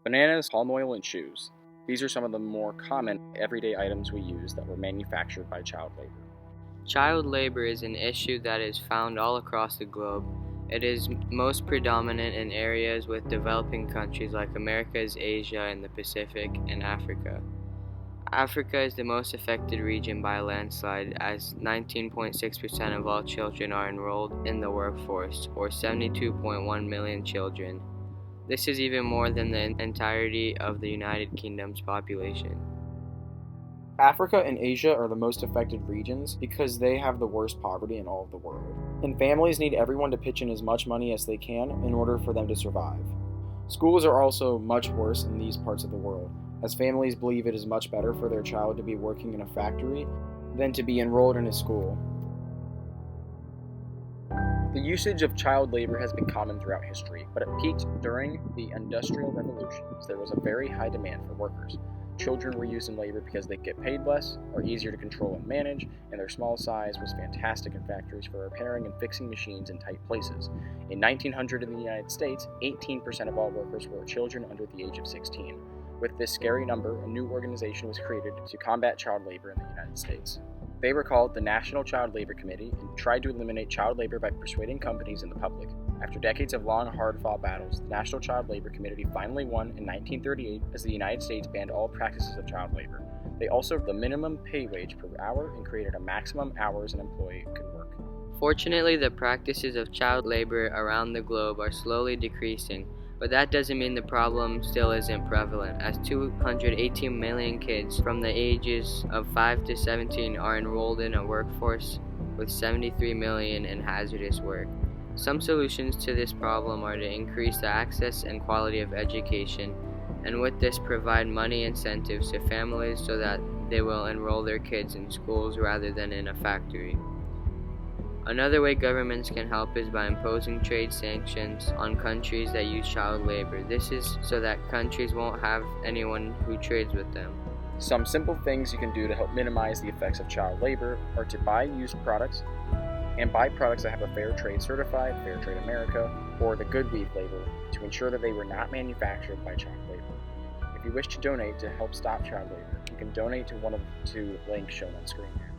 Bananas, palm oil, and shoes. These are some of the more common everyday items we use that were manufactured by child labor. Child labor is an issue that is found all across the globe. It is most predominant in areas with developing countries like Americas, Asia, and the Pacific, and Africa. Africa is the most affected region by a landslide, as 19.6% of all children are enrolled in the workforce, or 72.1 million children. This is even more than the entirety of the United Kingdom's population. Africa and Asia are the most affected regions because they have the worst poverty in all of the world. And families need everyone to pitch in as much money as they can in order for them to survive. Schools are also much worse in these parts of the world, as families believe it is much better for their child to be working in a factory than to be enrolled in a school. The usage of child labor has been common throughout history, but it peaked during the Industrial Revolution, as there was a very high demand for workers. Children were used in labor because they get paid less, are easier to control and manage, and their small size was fantastic in factories for repairing and fixing machines in tight places. In 1900 in the United States, 18% of all workers were children under the age of 16. With this scary number, a new organization was created to combat child labor in the United States. They were called the National Child Labor Committee and tried to eliminate child labor by persuading companies and the public. After decades of long, hard-fought battles, the National Child Labor Committee finally won in 1938 as the United States banned all practices of child labor. They also the minimum pay wage per hour and created a maximum hours an employee could work. Fortunately, the practices of child labor around the globe are slowly decreasing, but that doesn't mean the problem still isn't prevalent, as 218 million kids from the ages of 5 to 17 are enrolled in a workforce, with 73 million in hazardous work. Some solutions to this problem are to increase the access and quality of education, and with this provide money incentives to families so that they will enroll their kids in schools rather than in a factory. Another way governments can help is by imposing trade sanctions on countries that use child labor. This is so that countries won't have anyone who trades with them. Some simple things you can do to help minimize the effects of child labor are to buy used products and buy products that have a Fair Trade certified, Fair Trade America, or the Good Weave label to ensure that they were not manufactured by child labor. If you wish to donate to help stop child labor, you can donate to one of the two links shown on screen here.